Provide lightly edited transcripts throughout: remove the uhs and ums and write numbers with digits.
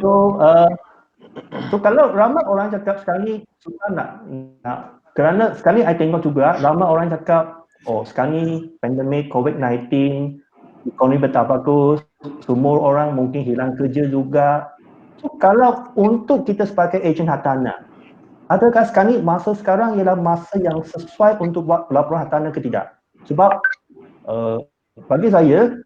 So kalau ramai orang cakap sekali susah nak kerana sekali I tengok juga ramai orang cakap sekarang ni pandemik COVID-19, ekonomi tak bagus, semua orang mungkin hilang kerja juga. So kalau untuk kita sebagai ejen hartanah, adakah sekarang ni masa sekarang ialah masa yang sesuai untuk buat pelaporan hartanah ke tidak? Sebab bagi saya,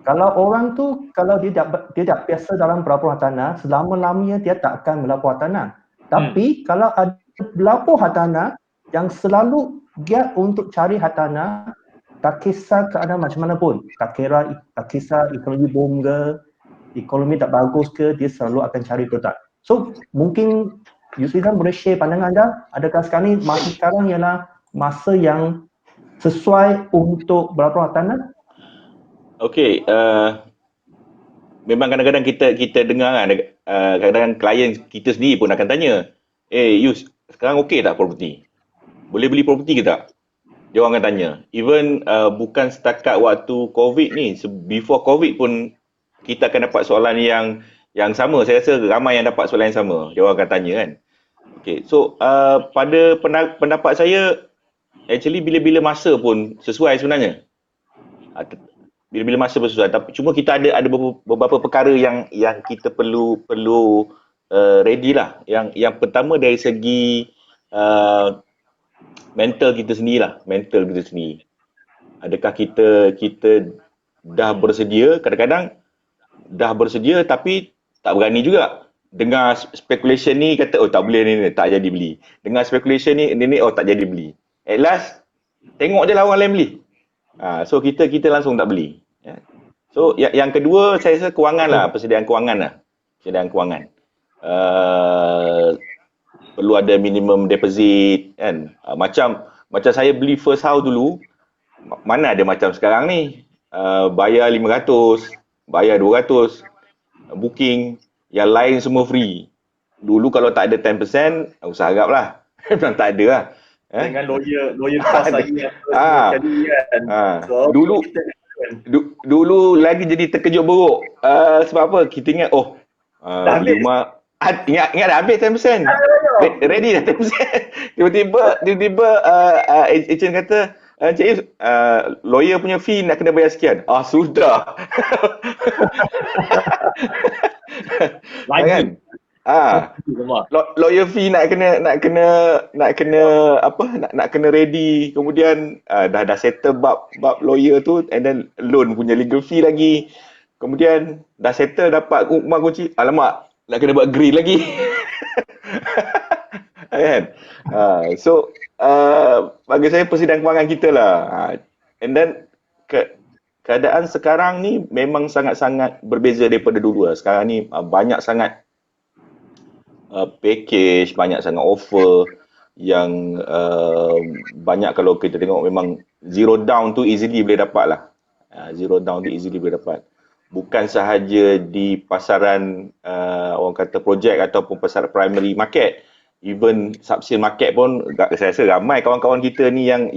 kalau orang tu kalau dia tak biasa dalam pelaporan hartanah, selama-lamanya dia tak akan melapor hartanah. Tapi kalau ada pelapor hartanah yang selalu giat untuk cari hartanah, tak kisah keadaan macam mana pun, tak kisah ekonomi boom ke, ekonomi tak bagus ke, dia selalu akan cari produk. So mungkin Yusrizan boleh share pandangan anda, adakah sekarang ni masa sekarang ialah masa yang sesuai untuk berlaporan hartanah? Okey, memang kadang-kadang kita dengar kan, kadang-kadang klien kita sendiri pun akan tanya, Yus, sekarang okey tak property? Boleh beli property ke tak? Dia orang akan tanya. Even bukan setakat waktu COVID ni, before COVID pun kita akan dapat soalan yang sama. Saya rasa ramai yang dapat soalan yang sama. Dia orang akan tanya kan. Okay, so pada pendapat saya, actually bila-bila masa pun sesuai sebenarnya. Bila-bila masa pun sesuai. Tapi cuma kita ada beberapa perkara yang kita perlu ready lah. Yang pertama dari segi mental kita sendirilah, mental kita sendiri. Adakah kita dah bersedia? Kadang-kadang dah bersedia tapi tak berani juga. Dengar speculation ni kata tak boleh ni tak jadi beli. Dengar speculation ni tak jadi beli. At last tengok je lah orang lain beli. So kita langsung tak beli. So yang kedua saya rasa kewangan lah, persediaan kewangan lah. Persediaan kewangan. Perlu ada minimum deposit kan. Macam saya beli first house dulu, mana ada macam sekarang ni. Bayar 500, bayar 200, booking, yang lain semua free. Dulu kalau tak ada 10%, usah harap lah. Memang tak ada lah. Dengan lawyer cost lagi. Dulu lagi jadi terkejut buruk. Sebab apa? Kita ingat, beli rumah, ingat dah habis 10%. Ready dah 10%. Tiba-tiba ejen kata, Cik Yus, lawyer punya fee nak kena bayar sekian. Sudah. Kan? Lawyer fee nak kena ready. Kemudian dah settle bab lawyer tu, and then loan punya legal fee lagi. Kemudian dah settle dapat rumah kunci. Alamak, nak kena buat grill lagi. Kan? So bagi saya persediaan kewangan kita lah. And then keadaan sekarang ni memang sangat-sangat berbeza daripada dulu lah. Sekarang ni banyak sangat package, banyak sangat offer yang banyak. Kalau kita tengok memang zero down tu easily boleh dapat lah. Zero down tu easily boleh dapat. Bukan sahaja di pasaran orang kata projek ataupun pasaran primary market, even subsale market pun saya rasa ramai kawan-kawan kita ni yang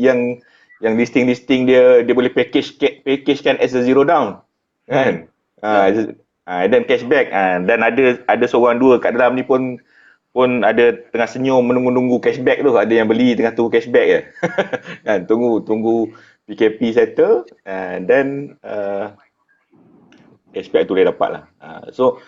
listing dia boleh packagekan as a zero down kan. Dan cashback, dan ada seorang dua kat dalam ni pun ada tengah senyum menunggu cashback tu. Ada yang beli tengah tunggu cashback je. Kan, tunggu PKP settle, then cashback tu dia dapat lah. So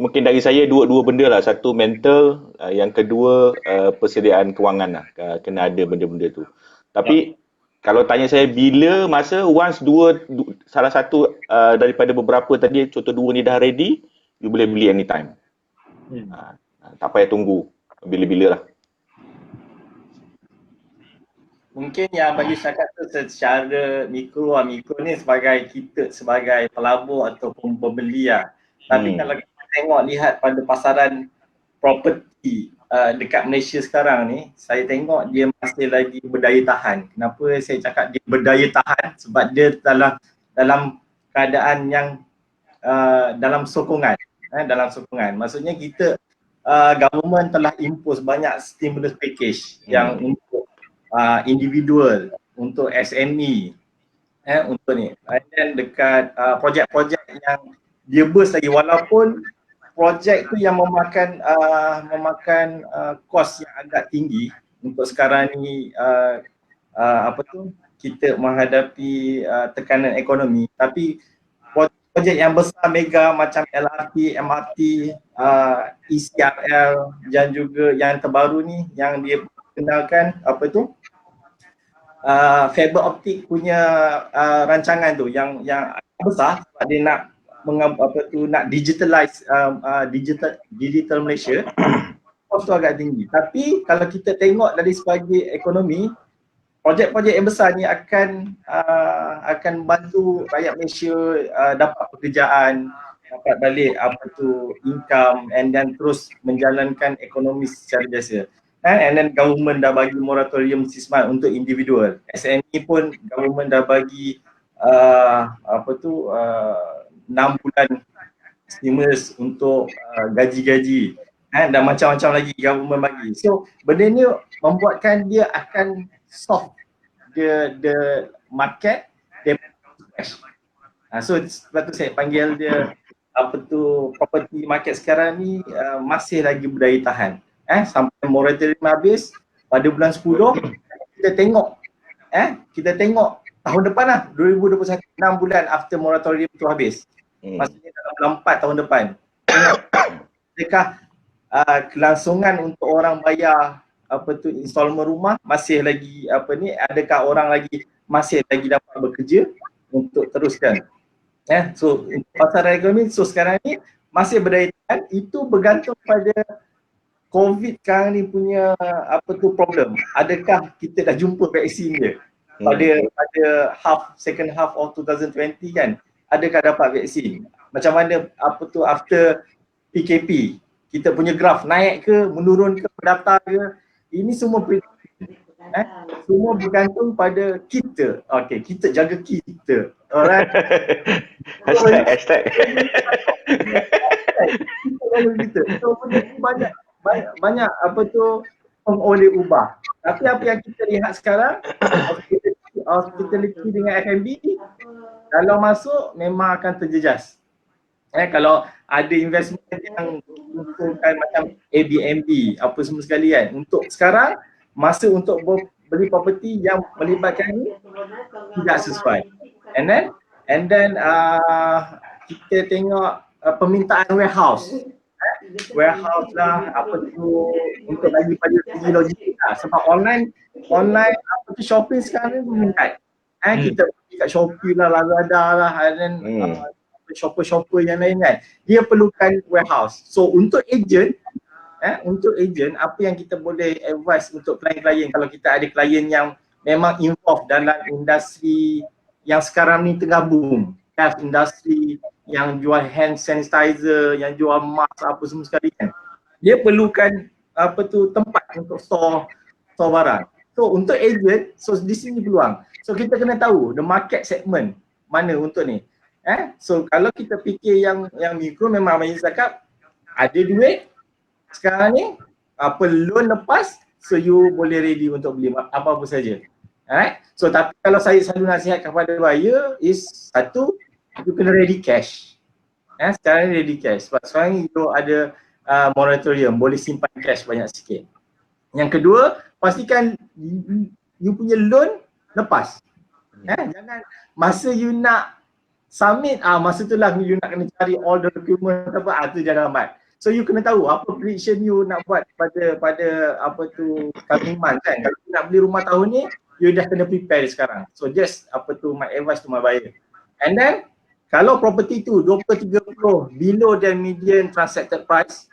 mungkin dari saya dua benda lah. Satu mental, yang kedua persediaan kewangan lah. Kena ada benda-benda tu. Tapi kalau tanya saya bila masa, once salah satu daripada beberapa tadi, contoh dua ni dah ready, you boleh beli anytime. Tak payah tunggu bila-bila lah. Mungkin yang bagi saya kata secara mikro ni sebagai pelabur ataupun pembeli lah. Tapi kalau kita lihat pada pasaran property dekat Malaysia sekarang ni, saya tengok dia masih lagi berdaya tahan. Kenapa saya cakap dia berdaya tahan? Sebab dia dalam keadaan yang dalam sokongan. Maksudnya kita government telah impose banyak stimulus package yang untuk individual, untuk SME, untuk ni. Dan dekat projek-projek yang dia burst lagi, walaupun projek tu yang memakan kos yang agak tinggi untuk sekarang ni kita menghadapi tekanan ekonomi, tapi projek yang besar mega macam LRT, MRT, ECRL dan juga yang terbaru ni yang dia kenalkan fiber optik punya rancangan tu yang besar sebab dia nak nak digitalize digital Malaysia. Kos tu agak tinggi. Tapi kalau kita tengok dari segi ekonomi, projek-projek yang besar ni akan bantu rakyat Malaysia dapat pekerjaan, dapat balik income and then terus menjalankan ekonomi secara biasa. And then government dah bagi moratorium 6 months untuk individual. SME pun government dah bagi 6 bulan stimulus untuk gaji-gaji. Dan macam-macam lagi government bagi. So benda ni membuatkan dia akan soft the market, dia crash. So sebab tu saya panggil dia property market sekarang ni masih lagi berdaya tahan. Sampai moratorium habis pada bulan 10 kita tengok tahun depan lah 2021, 6 bulan after moratorium tu habis. Maksudnya dalam bulan 4 tahun depan. Adakah kelangsungan untuk orang bayar installment rumah masih lagi adakah orang lagi masih lagi dapat bekerja untuk teruskan. So pasaran ekonomi sekarang ni masih berdaya tahan, itu bergantung pada COVID sekarang ni punya problem. Adakah kita dah jumpa vaksin dia pada second half of 2020 kan? Adakah dapat vaksin? Macam mana after PKP? Kita punya graf naik ke, menurun ke, berdaftar ke? Ini semua semua bergantung pada kita. Okay, kita jaga kita. Alright. Hashtag. So banyak boleh ubah. Tapi apa yang kita lihat sekarang, hospitality dengan F&B kalau masuk memang akan terjejas. Kalau ada investment yang untukkan macam Airbnb apa semua sekali kan, untuk sekarang masa untuk beli property yang melibatkan ni tidak sesuai. And then kita tengok permintaan warehouse lah untuk bagi pada segi logistik lah. Sebab online shopping sekarang ni meningkat. Kita pergi kat Shopee lah, Lazada lah, dan shopper-shopper yang lain kan, dia perlukan warehouse. So untuk agent apa yang kita boleh advise untuk klien-klien kalau kita ada klien yang memang involved dalam industri yang sekarang ni tengah boom, health industry, yang jual hand sanitizer, yang jual mask apa semua sekali kan, dia perlukan tempat untuk store barang. So untuk agent, so di sini peluang. So kita kena tahu the market segment mana untuk ni. So kalau kita fikir yang mikro, memang Abang cakap ada duit sekarang ni, loan lepas, so you boleh ready untuk beli apa-apa saja. Alright. So tapi kalau saya selalu nasihat kepada buyer is satu, you kena ready cash. Sekarang ni ready cash. Sebab sekarang ni you ada moratorium, boleh simpan cash banyak sikit. Yang kedua, pastikan you punya loan lepas. Jangan masa you nak submit, masa tu lah you nak kena cari all the document tu jangan lambat. So you kena tahu apa prediction you nak buat pada coming month kan. Kalau you nak beli rumah tahun ni, you dah kena prepare sekarang. So just my advice to my buyer. And then kalau property tu 20-30 below the median transacted price,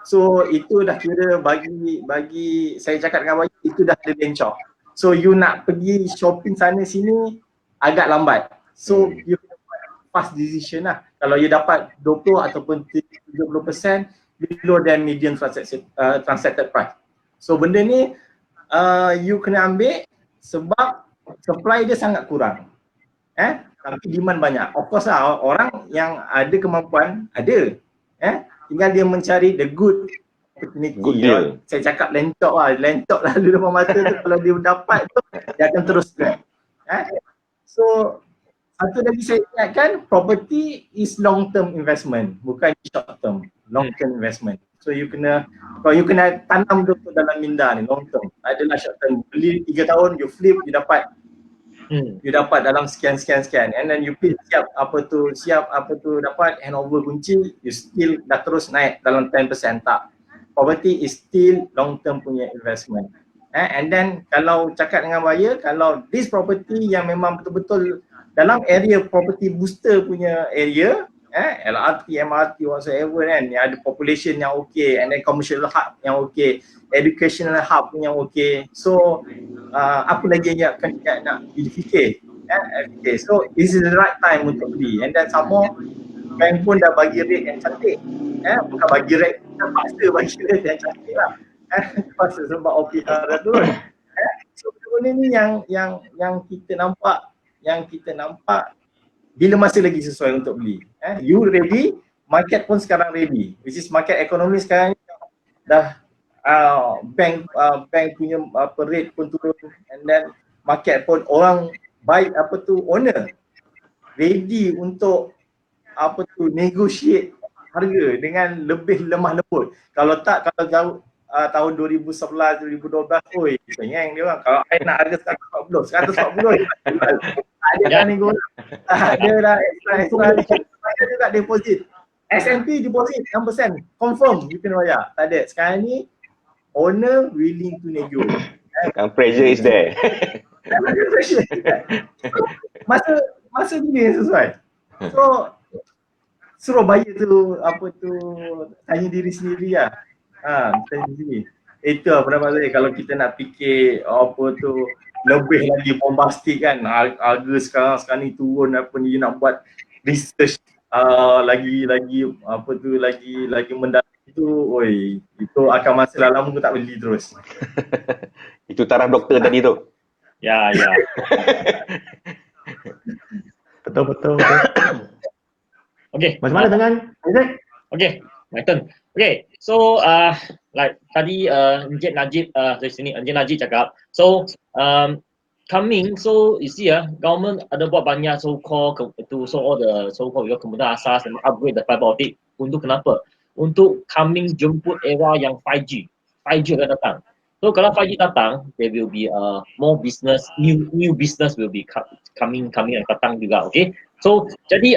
so itu dah kira bagi saya cakap dengan buyer, itu dah ada bencok. So you nak pergi shopping sana sini agak lambat. So you buat fast decision lah. Kalau you dapat 20 ataupun 30% below than median transacted price. So benda ni you kena ambil sebab supply dia sangat kurang. Tapi demand banyak. Of course lah, orang yang ada kemampuan ada. Tinggal dia mencari the good opportunity. Good deal. Saya cakap lentok lalu depan mata tu, kalau dia dapat tu dia akan teruskan. So satu lagi saya ingatkan, property is long term investment, bukan short term, long term investment. So you kena tanam tu dalam minda ni long term. Adalah short term, beli 3 tahun, you flip, you dapat dalam sekian, and then you siap apa tu dapat handover kunci, you still dah terus naik dalam 10%. Tak, property is still long term punya investment. And then kalau cakap dengan buyer, kalau this property yang memang betul-betul dalam area property booster punya area, LRT, MRT whatsoever kan, yang ada population yang okay, and then commercial hub yang okay, educational hub yang okay. So apa lagi yang nak difikir? Okay, so this is the right time untuk beli. And then some more, bank pun dah bagi rate yang cantik. Bukan bagi rate, terpaksa bagi rate yang cantik lah. Terpaksa sebab OPR dah turun. So benda ni yang kita nampak bila masa lagi sesuai untuk beli. You ready, market pun sekarang ready. Which is market ekonomi sekarang ni dah bank punya rate pun turun, and then market pun orang buy owner ready untuk negotiate harga dengan lebih lemah lembut. Kalau jauh tahun 2011, 2012, oi, sayang dia orang. Kalau saya nak harga 140, tak ada kan nego. Ada lah extra juga deposit. S&P deposit 6%, confirm you kena bayar. Tak ada. Sekarang ni owner willing to nego. Pressure is there. Masa gini yang sesuai. So suruh buyer tu tanya diri sendiri lah. Tanya sendiri. Itu lah pendapat saya. Kalau kita nak fikir lebih lagi bombastik kan, harga sekarang ni turun, ni nak buat research lagi mendalam itu akan masa lama pun tak beli terus. Itu taraf doktor tadi tu. Ya. Betul. Okay. Macam mana dengan Isaac? Okay, my turn. Okay, so like tadi Encik Najib dari sini, Encik Najib cakap, so so you see government ada buat banyak so-called kemudahan asas and upgrade the fiber optic. Untuk kenapa? Untuk jemput era yang 5G akan datang. So kalau 5G datang, there will be more business, new business will be coming and datang juga, okay? So jadi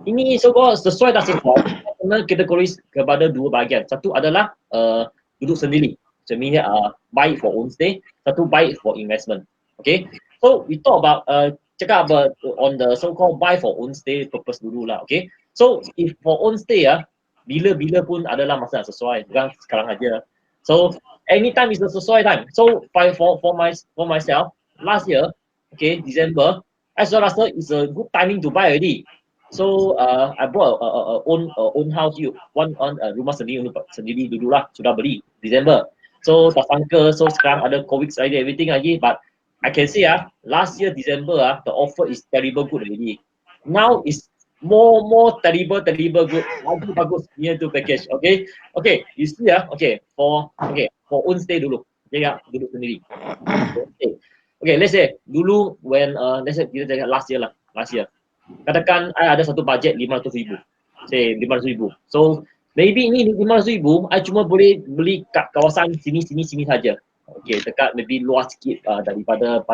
ini so-called sesuai tak sesuai, kena kategoris kepada dua bahagian. Satu adalah duduk sendiri, sebenarnya buy for own stay, satu buy for investment, okay? So we talk about cakap about on the so-called buy for own stay purpose dulu lah, okay? So if for own stay bila-bila pun adalah masa yang sesuai, bukan sekarang aja. So anytime is the sesuai time. So for myself, last year, okay, December, I saw rasa is a good timing to buy already. So I bought own house, rumah sendiri dulu lah, sudah beli December. So tak sangka, so sekarang ada COVID side everything lagi, but I can say last year December the offer is terrible good already. Now is more terrible good, lagi bagus near to package, okay? Okay, you see for own stay dulu, okay, duduk sendiri. Okay, let's say dulu when let's say kita cakap last year. Katakan I ada satu budget 500,000. Say 500,000. So maybe ini 500,000 I cuma boleh beli kat kawasan sini saja. Okay, dekat maybe luar sikit daripada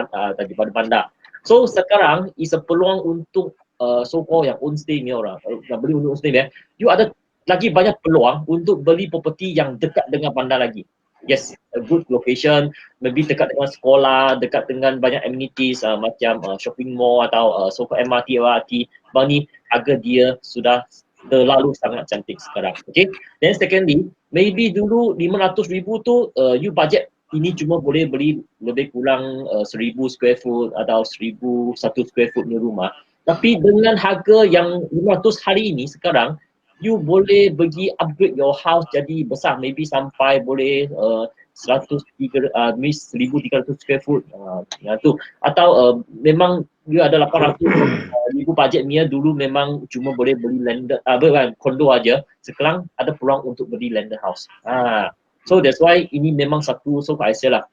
bandar. So sekarang is a peluang untuk so-called yang own stay ni orang, yang beli untuk own stay you ada lagi banyak peluang untuk beli property yang dekat dengan bandar lagi. Yes, a good location, maybe dekat dengan sekolah, dekat dengan banyak amenities macam shopping mall atau so-called MRT, LRT. Bang ni harga dia sudah terlalu sangat cantik sekarang. Okay, then secondly, maybe dulu 500,000 tu you budget ini cuma boleh beli lebih kurang 1,000 square foot atau 1,001 square foot ni rumah. Tapi dengan harga yang 500 hari ini sekarang, you boleh pergi upgrade your house jadi besar, maybe sampai boleh 1,300 square foot yang tu. Atau memang you ada 800,000 budget ni dulu memang cuma boleh beli landed, kondo aja. Sekarang ada peluang untuk beli landed house. So that's why ini memang satu so I say lah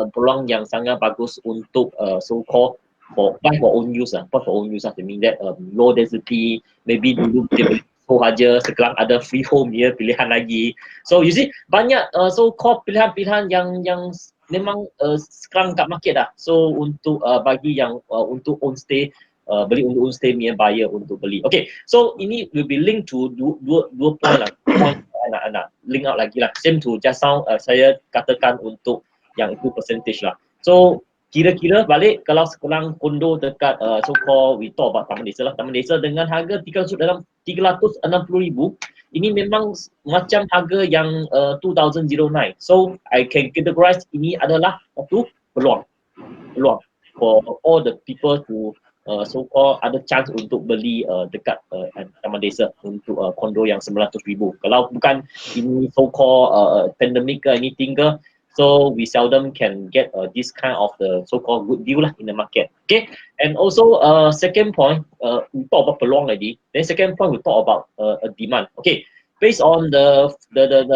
peluang yang sangat bagus untuk so-called buy for own use lah, buy for own use lah. I mean that low density, maybe dulu dia beli so aja, sekarang ada free home dia pilihan lagi. So you see banyak so called pilihan-pilihan yang memang sekarang kat market dah. So untuk bagi yang untuk own stay, beli untuk own stay punya buyer untuk beli. Okay, so ini will be linked to dua point lah. Point nak link out lagi lah. Same to just now saya katakan untuk yang itu percentage lah. So kira-kira balik kalau sekarang kondo dekat so called we talk about Taman Desa lah. Taman Desa dengan harga 360,000, ini memang macam harga yang 2009. So I can categorize ini adalah satu peluang for all the people to so called ada chance untuk beli dekat Taman Desa untuk kondo yang 900,000. Kalau bukan ini so called pandemic ke anything ke, so we seldom can get this kind of the so-called good deal lah in the market. Okay, and also second point, we talk about peluang lagi. Then second point we talk about a demand. Okay, based on the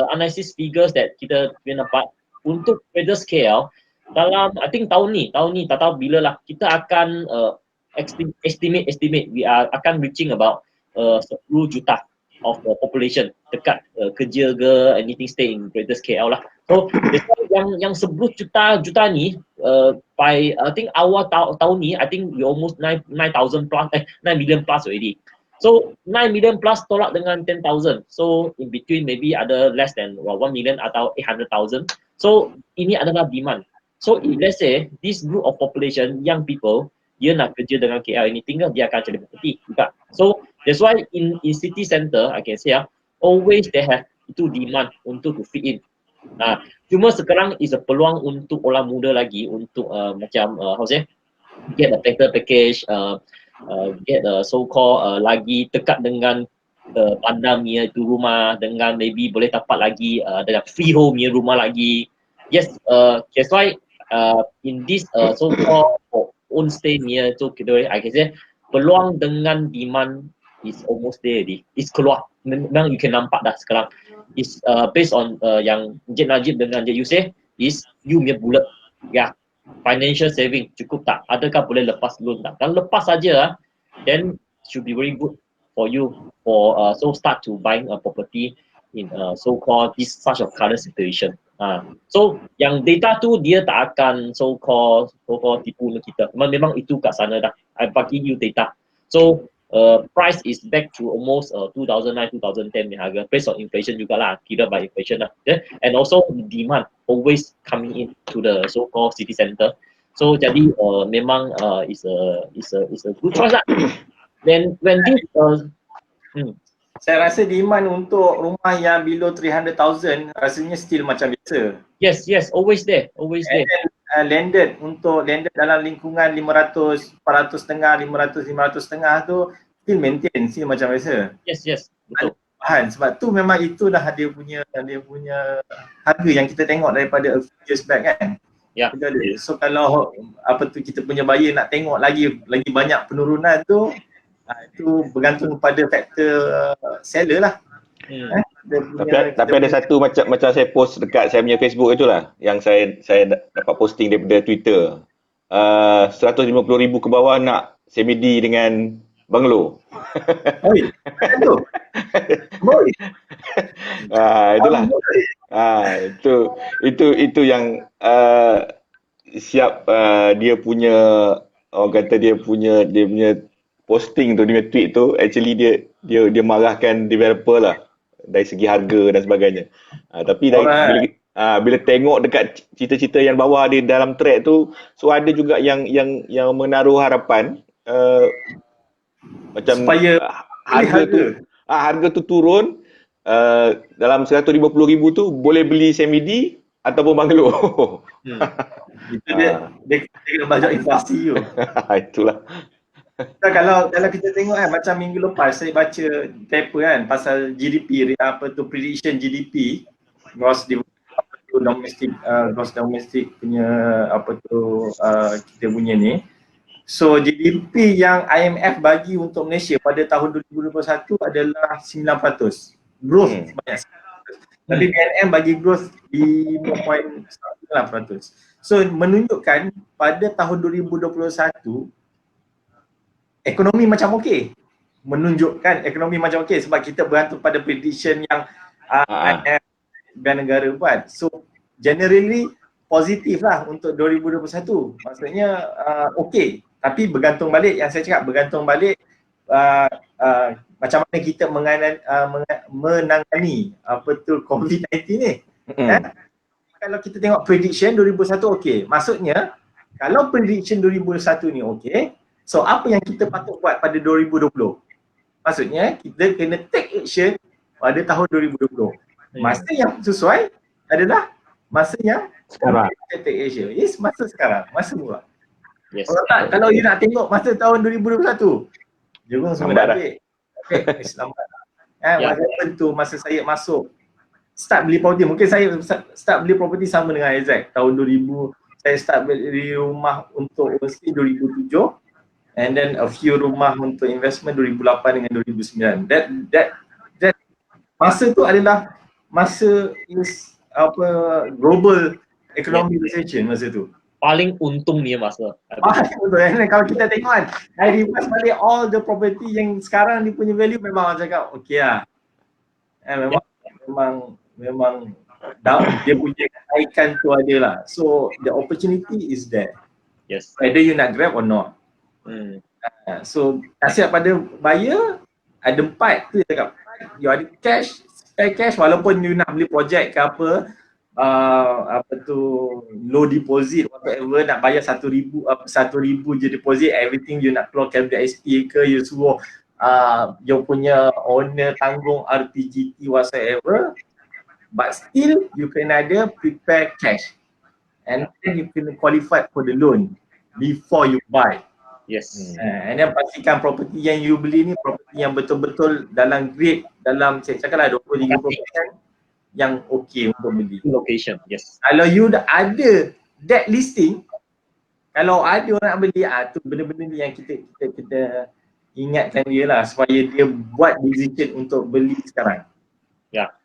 analysis figures that kita dapat untuk traders KL dalam I think tahun ni tak tahu bila lah kita akan estimate we are akan reaching about 10 juta of the population dekat kerja ke anything stay in Greater KL lah. So yang 10 juta ni by I think awal tahun ni I think we almost 9 million plus already. So 9 million plus tolak dengan 10,000. So in between maybe ada less than 1 million atau 800,000. So ini adalah demand. So if let's say this group of population young people dia nak kerja dengan KL ini tinggal dia akan cari property juga. So that's why in city center I can say always they have itu demand untuk to fit in. Cuma sekarang is a peluang untuk orang muda lagi untuk macam how say get a better package, get a so called lagi dekat dengan pandang punya itu rumah dengan maybe boleh dapat lagi ada free home punya rumah lagi. Yes, that's why in this so called own stay near tu kita I can say peluang dengan demand is almost there already. It's keluar. Memang you can nampak dah sekarang. It's based on yang Encik Najib dengan Encik Yusuf is you punya bulat. Ya, financial saving cukup tak? Adakah boleh lepas loan tak? Kalau lepas saja then should be very good for you for so start to buying a property in so called this such of current situation. So yang data tu dia tak akan so called tipu kita. Memang itu kat sana dah. I bagi you data. So price is back to almost 2009 2010 ni harga based on inflation jugalah, kira by inflation lah. Yeah? And also demand always coming in to the so called city center. So jadi memang is a good choice lah. Then when this saya rasa demand untuk rumah yang below 300,000 rasanya still macam biasa. Yes, always there. And then, landed dalam lingkungan 500, 400 setengah, 500 setengah tu still maintain, still macam biasa. Yes, betul. Sebab tu memang itu dah dia punya harga yang kita tengok daripada a few years back kan. Ya. So kalau kita punya buyer nak tengok lagi banyak penurunan tu, itu bergantung pada faktor seller lah. Tapi ada satu macam saya post dekat saya punya Facebook itulah yang saya dapat posting daripada Twitter. 150,000 ke bawah nak CBD dengan banglo. Oi, tu. Boy. Itulah. Itu yang siap dia punya orang kata dia punya posting tu, dia punya tweet tu actually dia marahkan developer lah dari segi harga dan sebagainya. Tapi bila tengok dekat cerita-cerita yang bawah di dalam thread tu, so ada juga yang menaruh harapan macam supaya harga tu turun dalam 150,000 tu boleh beli semi-D ataupun banglo. Itu dia kena belajar inflasi tu. Itulah. Kalau kita tengok kan, macam minggu lepas saya baca paper kan pasal GDP, prediction GDP, gross domestic punya kita punya ni. So GDP yang IMF bagi untuk Malaysia pada tahun 2021 adalah 9%. Growth banyak. Tapi BNM bagi growth 5.9%. So menunjukkan pada tahun 2021 ekonomi macam okey. Menunjukkan ekonomi macam okey sebab kita bergantung pada prediction yang IMF dan negara buat. So generally positif lah untuk 2021. Maksudnya okey. Tapi bergantung balik, yang saya cakap bergantung balik macam mana kita menangani COVID-19 ni. Kalau kita tengok prediction 2021 okey. Maksudnya kalau prediction 2021 ni okey, so apa yang kita patut buat pada 2020? Maksudnya kita kena take action pada tahun 2020. Masa yang sesuai adalah masa yang sekarang. Kita take action. Yes, masa sekarang, masa mula. Yes. Kalau you nak tengok masa tahun 2021, jom semua dah ambil. Lambat. Masa tu masa saya masuk start beli property, mungkin saya start beli property sama dengan Isaac tahun 2000. Saya start beli rumah untuk universiti 2007 and then a few rumah untuk investment 2008 dengan 2009. That masa tu adalah masa global economic recession masa tu. Paling untung ni masa. Betul. Kalau kita tengok kan, I reverse balik all the property yang sekarang dia punya value memang orang cakap okey lah. Memang dia punya kenaikan tu ada lah. So the opportunity is there. Yes. Whether you nak grab or not. So nasihat pada buyer ada 4 tu dia cakap. You ada cash, spare cash walaupun you nak beli projek ke apa, low deposit whatever, nak bayar 1,000 je deposit, everything you nak keluar KWSP ke, you suruh you punya owner tanggung RPGT whatsoever, but still you kena ada prepare cash and then you kena qualified for the loan before you buy. Yes. And then pastikan property yang you beli ni property yang betul-betul dalam grade, dalam saya cakap lah 20-30% yang okey untuk beli. Location, yes. Kalau you dah ada that listing, kalau ada orang nak beli, tu benda-benda ni yang kita ingatkan dia lah supaya dia buat decision untuk beli sekarang. Ya,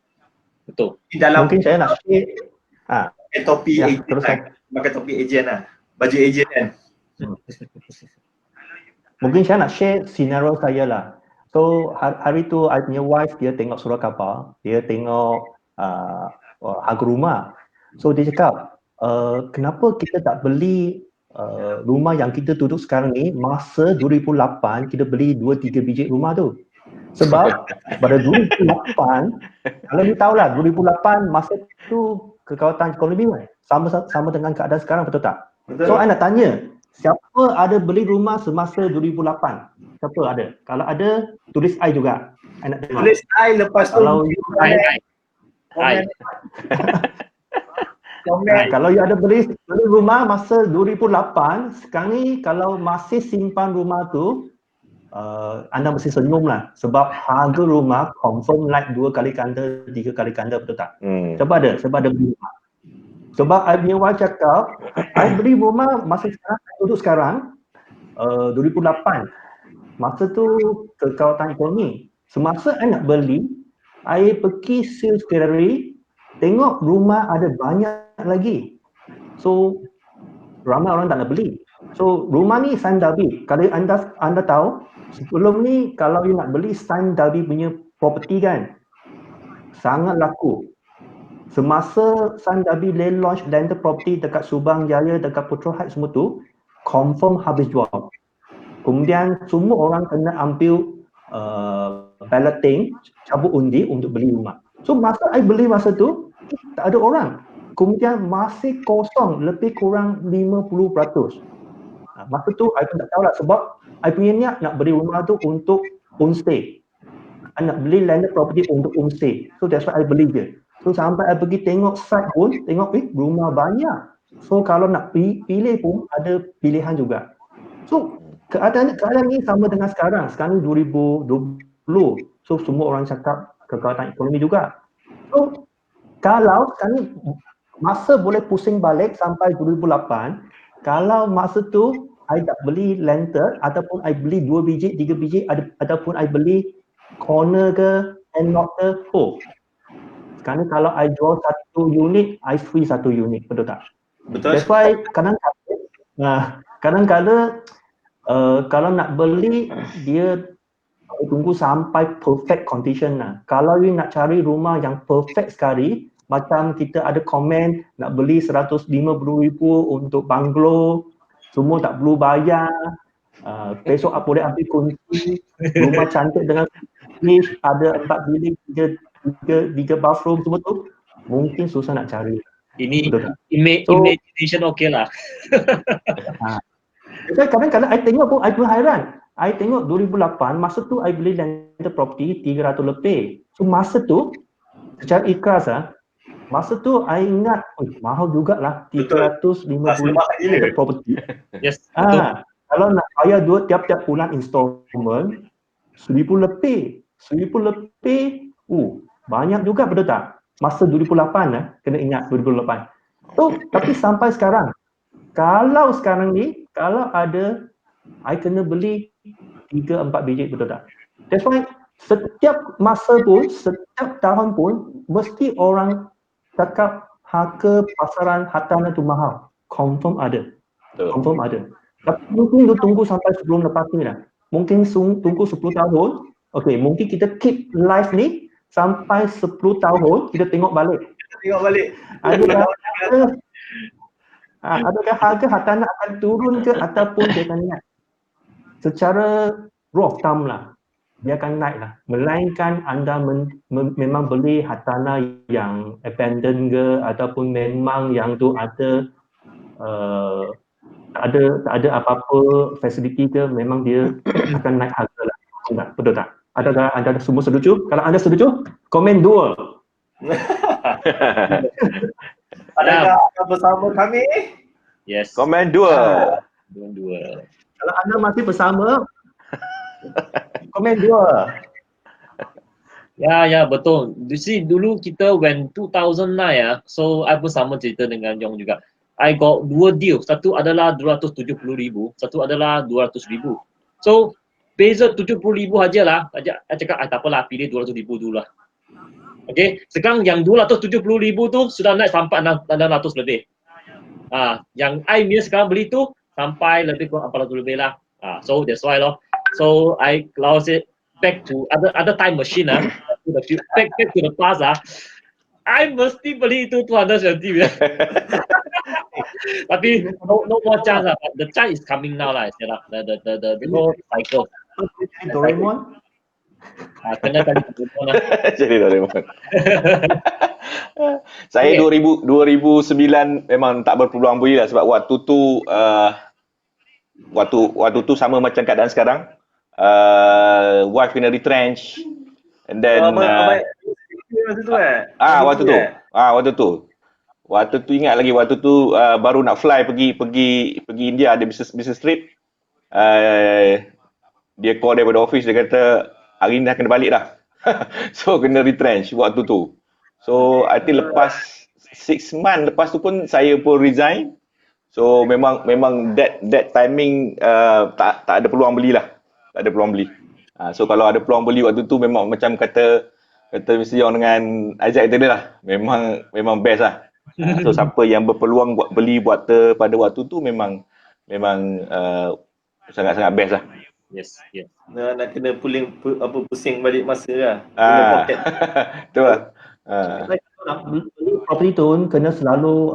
betul. Dalam Mungkin saya nak share pakai topi Ya, agent teruskan. pakai topi agent lah, baju agent kan. Mungkin saya nak share scenario saya lah. So hari tu I punya wife dia tengok surat khabar, dia tengok harga rumah. So dia cakap, kenapa kita tak beli rumah yang kita duduk sekarang ni masa 2008 kita beli 2-3 biji rumah tu. Sebab pada 2008, kalau you tahulah 2008 masa tu kekuatan ekonomi sama dengan keadaan sekarang, betul tak? Betul. So I nak tanya, siapa ada beli rumah semasa 2008? Siapa ada? Kalau ada, tulis I juga. I nak tengok. Tulis I, lepas tu Kalau you komen. kalau you ada beli rumah masa 2008, sekarang ni kalau masih simpan rumah tu, anda mesti senyum lah. Sebab harga rumah confirm naik 2 kali ganda, 3 kali ganda, betul tak? Sebab ada beli rumah. Sebab I punya wife cakap, I beli rumah masa sekarang, duduk sekarang, 2008. Masa tu kekuatan ekonomi. Semasa I nak beli, I pergi sales gallery, tengok rumah ada banyak lagi. So, ramai orang tak nak beli. So, rumah ni Sime Darby. Kalau anda tahu, sebelum ni kalau you nak beli Sime Darby punya property kan, sangat laku. Semasa Sime Darby launch landed property dekat Subang Jaya, dekat Putra Heights semua tu, confirm habis jual. Kemudian semua orang kena ambil balloting, cabut undi untuk beli rumah. So masa I beli masa tu, tak ada orang. Kemudian masih kosong lebih kurang 50%. Masa tu I pun tak tahu lah sebab I punya niat nak beli rumah tu untuk homestay. I nak beli landed property untuk homestay. So that's why I beli je. So sampai I pergi tengok site pun, tengok rumah banyak. So kalau nak pilih pun ada pilihan juga. So keadaan ni sama dengan sekarang. Sekarang ni 2020. So semua orang cakap kekuatan ekonomi juga. So kalau sekarang ni masa boleh pusing balik sampai 2008, kalau masa tu I tak beli landed ataupun I beli 2 biji, 3 biji ataupun I beli corner ke and not ke, sekarang ni kalau I jual 1 unit, I free 1 unit, betul tak? Betul. That's why kadang-kadang Kalau nak beli, dia tunggu sampai perfect condition lah. Kalau you nak cari rumah yang perfect sekali, macam kita ada komen nak beli 150,000 untuk banglo, semua tak perlu bayar. Besok apa boleh ambil kunci, rumah cantik dengan finish, ada 4 bilik, 3 bathroom, semua tu mungkin susah nak cari. Ini Betul tak? imagination okay lah. Kadang-kadang I tengok pun I pun hairan. I tengok 2008, masa tu I beli landed property 300 lebih. So masa tu, secara ikhlas masa tu I ingat, mahal jugalah 350 landed property. Yes, betul. Kalau nak bayar tiap-tiap bulan installment, 1,000 lebih. 1,000 lebih, banyak juga, betul tak? Masa 2008 kena ingat 2008. So, tapi sampai sekarang, kalau sekarang ni, kalau ada, I kena beli 3-4 biji, betul tak? That's why, setiap masa pun, setiap tahun pun, mesti orang cakap harga pasaran hartanah tu mahal. Confirm ada. Confirm ada. Tapi mungkin tu tunggu sampai sebelum lepas ni lah. Mungkin tunggu 10 tahun. Okay, mungkin kita keep live ni sampai 10 tahun, kita tengok balik. Adakah harga hartanah akan turun ke ataupun dia akan naik? Secara raw thumb lah, dia akan naik lah. Melainkan anda memang beli hartanah yang abandoned ke ataupun memang yang tu ada tak ada apa-apa fasiliti ke, memang dia akan naik harga lah. Betul tak? Adakah anda semua setuju? Kalau anda setuju, komen 2. Adakah anda bersama kami? Yes. Komen 2. Kalau anda masih bersama, komen 2. Ya, betul. You see, dulu kita when 2009 so I pun sama cerita dengan Yong juga. I got 2 deal. Satu adalah 270,000, satu adalah 200,000. So, beza 70,000 aja lah. I cakap, tak apalah, pilih 200,000 dulu lah. Okay, sekarang yang 270,000 tu sudah naik sampai 600 lebih. Yang I punya sekarang beli tu sampai lebih kurang 400 lebih lah. So that's why loh. So I close it back to other time machine back to the past I mesti beli itu 270. Tapi no more chance lah. The chance is coming now lah. The whole cycle. Doraemon? Kena tadi Doraemon lah. Jadi Doraemon. Saya 2009 memang tak berpeluang beli lah sebab waktu tu waktu tu sama macam keadaan sekarang. Wife kena retrench and then waktu tu ingat lagi, waktu tu baru nak fly pergi India, ada business trip. Dia call daripada office, dia kata hari ni dah kena balik dah. So kena retrench waktu tu. So I think lepas 6 months lepas tu pun saya pun resign. So memang that timing tak ada peluang belilah. Tak ada peluang beli. So kalau ada peluang beli waktu tu memang macam kata Mr. Yong dengan Isaac tadi lah. Memang best lah. So siapa yang berpeluang buat beli pada waktu tu memang sangat-sangat best lah. Yes. Nak kena pusing balik masa lah. Betul lah. Beli property tu kena selalu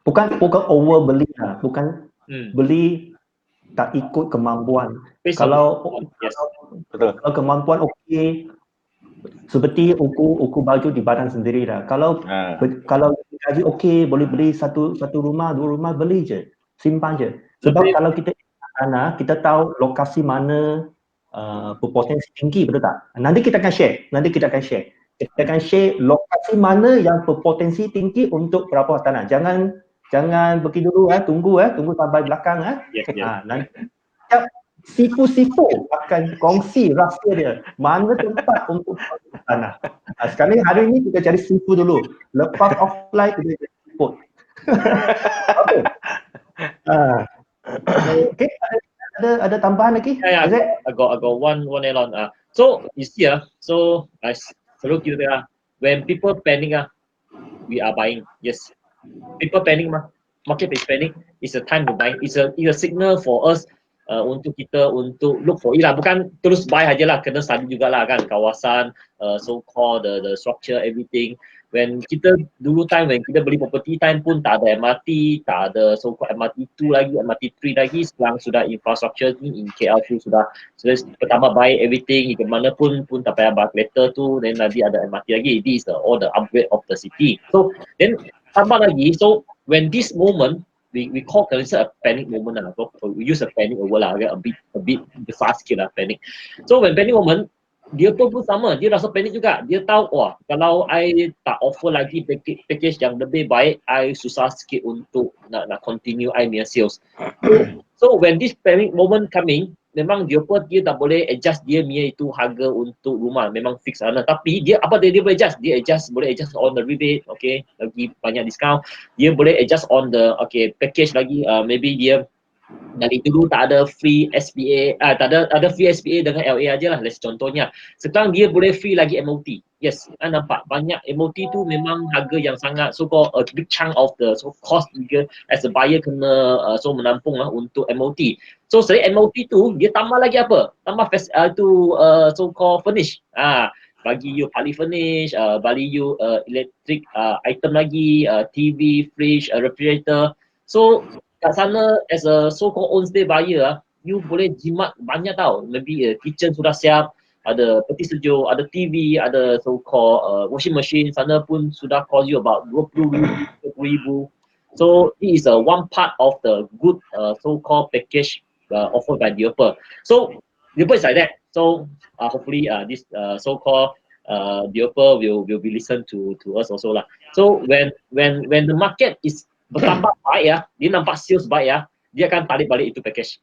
bukan over beli lah, bukan beli tak ikut kemampuan. Kalau kemampuan okey, seperti ukur baju di badan sendiri lah. Kalau gaji okey, boleh beli satu rumah, 2 rumah, beli je, simpan je. Sebab kalau kita kita tahu lokasi mana berpotensi tinggi, betul tak? Nanti kita akan share. Kita akan share lokasi mana yang berpotensi tinggi untuk berapa tanah. Jangan pergi dulu tunggu sampai belakang nanti sifu akan kongsi rahsia dia mana tempat untuk tanah. Sekarang hari ini kita cari sifu dulu. Lepas offline kita cari sifu. Okay. Ada tambahan lagi? I got one add on. So you see so I selalu kita when people panic we are buying. Yes. People panic market is panic. It's a time to buy. It's a signal for us untuk kita untuk look for it lah, bukan terus buy aja lah, kena study jugalah kan kawasan, so called the structure everything. When kita dulu time when kita beli property time pun tak ada MRT, tak ada so called MRT 2 lagi, MRT 3 lagi. Sekarang sudah infrastructure ni in KL tu sudah pertama buy everything, ke mana pun tak payah buy kereta tu, then nanti ada MRT lagi. This is all the upgrade of the city. So then tambah lagi, so when this moment we call it a panic moment lah. So we use a panic word lah, a bit besar sikit lah panic. So when panic moment, dia pun sama, dia rasa panik juga. Dia tahu, wah, kalau I tak offer lagi package yang lebih baik, I susah sikit untuk nak continue I punya sales. So when this panic moment coming, memang dia tak boleh adjust dia punya itu harga untuk rumah, memang fix sana. Tapi dia boleh adjust? Dia boleh adjust on the rebate, okay, lagi banyak discount. Dia boleh adjust on the package lagi, maybe dia dari dulu tak ada free SPA, tak ada free SPA dengan LA aja lah, contohnya. Sekarang dia boleh free lagi MOT. Yes, nampak banyak MOT tu memang harga yang sangat so called a big chunk of the cost juga as a buyer kena menampung lah untuk MOT. So selain MOT tu dia tambah lagi apa? Tambah so called furnish. Bagi you pali furnish, bagi you electric item lagi, TV, fridge, refrigerator. So kat sana as a so-called own stay buyer, you boleh jimat banyak tau. Maybe kitchen sudah siap, ada peti sejuk, ada TV, ada so-called washing machine, sana pun sudah cost you about 20,000, 30,000. So this is one part of the good so-called package offered by developer. So developer is like that. So hopefully this so-called developer will be listen to us also lah. So when the market is bertambah baik ya, dia nampak sales baik ya, dia akan tarik balik itu package.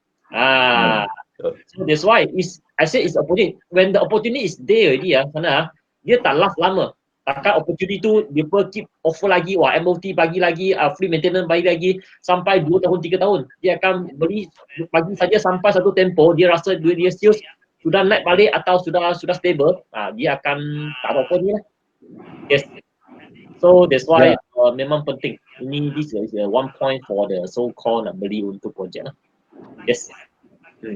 So that's why I say it's opportunity. When the opportunity is there already ya, sana dia tak last lama. Takkan opportunity tu dia keep offer lagi, wah MOT bagi lagi, free maintenance bagi lagi sampai 2 tahun 3 tahun. Dia akan bagi saja sampai satu tempo dia rasa duit dia sales sudah naik balik atau sudah stable, dia akan tak ada apa ni lah. Yes. So that's why memang penting. This is one point for the so-called nak beli untuk projek lah. Yes.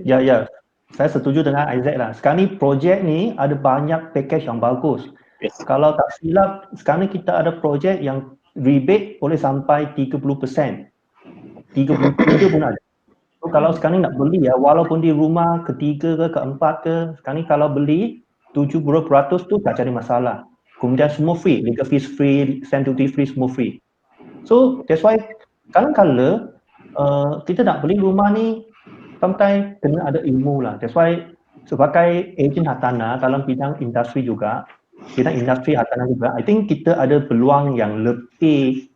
Ya. Saya setuju dengan Isaac lah. Sekarang ni projek ni ada banyak package yang bagus. Yes. Kalau tak silap, sekarang ni kita ada projek yang rebate boleh sampai 30%. 33 pun ada. So kalau sekarang ni nak beli ya, walaupun di rumah ketiga ke keempat ke, sekarang ni kalau beli 70% tu tak jadi masalah. Kemudian semua free, legal fees free, stamp duty free, semua free. So that's why kadang-kadang kita nak beli rumah ni sometimes kena ada ilmu lah. That's why sebagai ejen hartanah dalam bidang industri juga, bidang industri hartanah juga, I think kita ada peluang yang lebih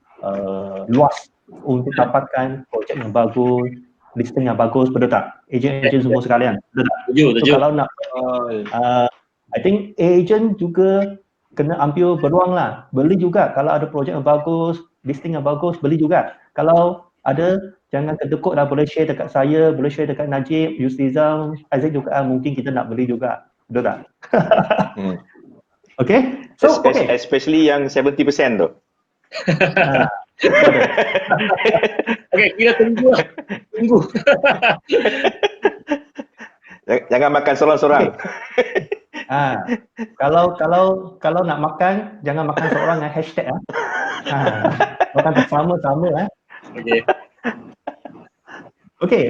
luas untuk dapatkan projek yang bagus, listing yang bagus, betul tak? Ejen-ejen semua sekalian, betul tak? So kalau nak, I think ejen juga kena ambil peluang lah, beli juga kalau ada projek yang bagus, listing yang bagus, beli juga. Kalau ada, jangan kedekut lah, boleh share dekat saya, boleh share dekat Najib, Yusrizal, Isaac juga, mungkin kita nak beli juga, betul tak? Okay? So, especially yang 70% tu. Okay, kita tunggu lah. Tunggu. Jangan makan seorang-seorang. Kalau nak makan, jangan makan seorang dengan hashtag lah. Makan bersama-sama lah. Okay. Okay.